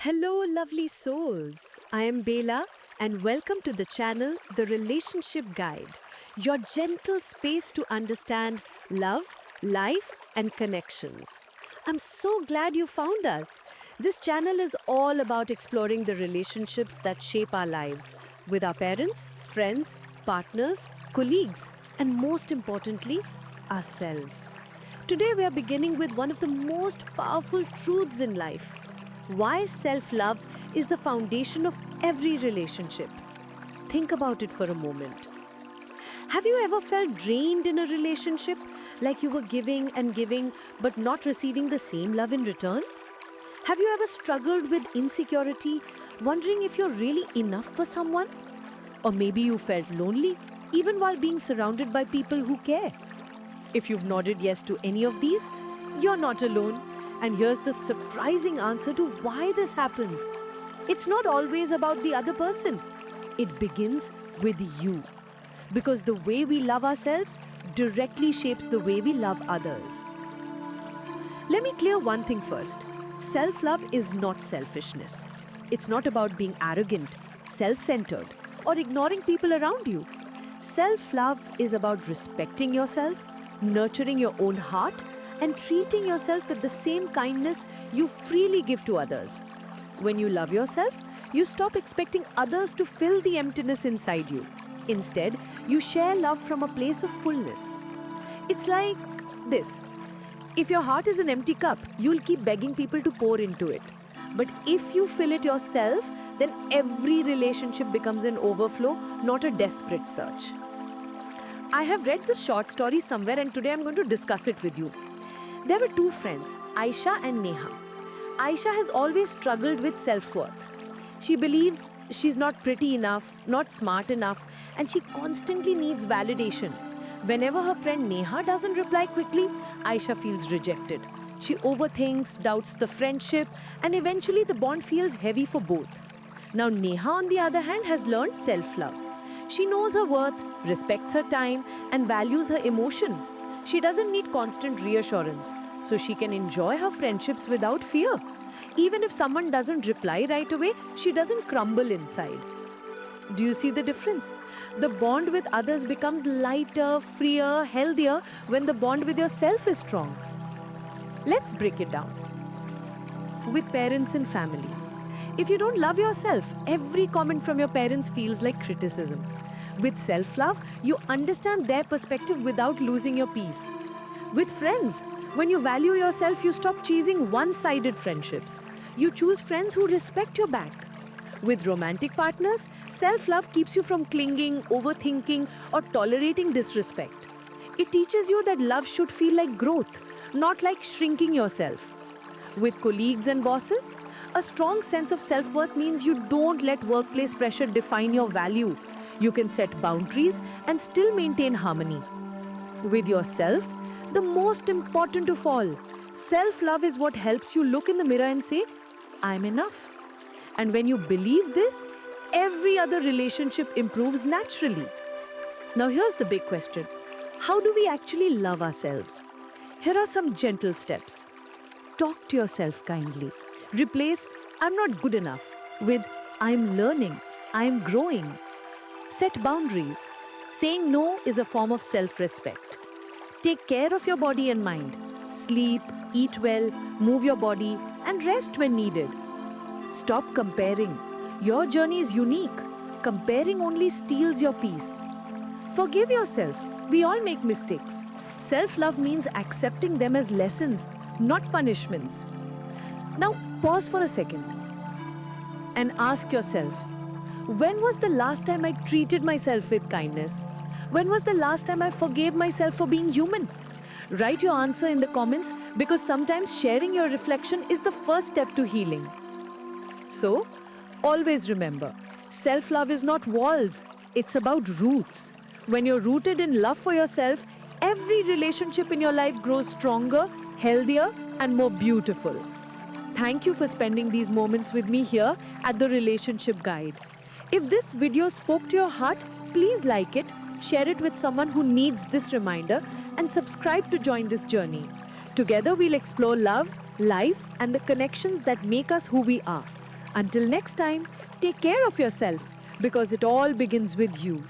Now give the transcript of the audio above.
Hello, lovely souls. I am Bela, and welcome to the channel The Relationship Guide, your gentle space to understand love, life, and connections. I'm so glad you found us. This channel is all about exploring the relationships that shape our lives with our parents, friends, partners, colleagues, and most importantly, ourselves. Today, we are beginning with one of the most powerful truths in life: why self love is the foundation of every relationship. Think about it for a moment. Have you ever felt drained in a relationship, like you were giving and giving but not receiving the same love in return? Have you ever struggled with insecurity, wondering if you're really enough for someone? Or maybe you felt lonely, even while being surrounded by people who care. If you've nodded yes to any of these, you're not alone. And here's the surprising answer to why this happens. It's not always about the other person. It begins with you. Because the way we love ourselves directly shapes the way we love others. Let me clear one thing first. Self-love is not selfishness. It's not about being arrogant, self-centered, or ignoring people around you. Self-love is about respecting yourself, nurturing your own heart, and treating yourself with the same kindness you freely give to others. When you love yourself, you stop expecting others to fill the emptiness inside you. Instead, you share love from a place of fullness. It's like this. If your heart is an empty cup, you'll keep begging people to pour into it. But if you fill it yourself, then every relationship becomes an overflow, not a desperate search. I have read this short story somewhere, and today I'm going to discuss it with you. There were two friends, Aisha and Neha. Aisha has always struggled with self-worth. She believes she's not pretty enough, not smart enough, and she constantly needs validation. Whenever her friend Neha doesn't reply quickly, Aisha feels rejected. She overthinks, doubts the friendship, and eventually the bond feels heavy for both. Now Neha, on the other hand, has learned self-love. She knows her worth, respects her time, and values her emotions. She doesn't need constant reassurance, so she can enjoy her friendships without fear. Even if someone doesn't reply right away, she doesn't crumble inside. Do you see the difference? The bond with others becomes lighter, freer, healthier when the bond with yourself is strong. Let's break it down. With parents and family. If you don't love yourself, every comment from your parents feels like criticism. With self-love, you understand their perspective without losing your peace. With friends, when you value yourself, you stop chasing one-sided friendships. You choose friends who respect your back. With romantic partners, self-love keeps you from clinging, overthinking, or tolerating disrespect. It teaches you that love should feel like growth, not like shrinking yourself. With colleagues and bosses, a strong sense of self-worth means you don't let workplace pressure define your value. You can set boundaries and still maintain harmony. With yourself, the most important of all, self-love is what helps you look in the mirror and say, I'm enough. And when you believe this, every other relationship improves naturally. Now here's the big question. How do we actually love ourselves? Here are some gentle steps. Talk to yourself kindly. Replace I'm not good enough with I'm learning, I'm growing. Set boundaries. Saying no is a form of self-respect. Take care of your body and mind. Sleep, eat well, move your body, and rest when needed. Stop comparing. Your journey is unique. Comparing only steals your peace. Forgive yourself. We all make mistakes. Self-love means accepting them as lessons, not punishments. Now, pause for a second and ask yourself, when was the last time I treated myself with kindness? When was the last time I forgave myself for being human? Write your answer in the comments, because sometimes sharing your reflection is the first step to healing. So, always remember, self-love is not walls, it's about roots. When you're rooted in love for yourself, every relationship in your life grows stronger, healthier, and more beautiful. Thank you for spending these moments with me here at The Relationship Guide. If this video spoke to your heart, please like it, share it with someone who needs this reminder, and subscribe to join this journey. Together we'll explore love, life, and the connections that make us who we are. Until next time, take care of yourself because it all begins with you.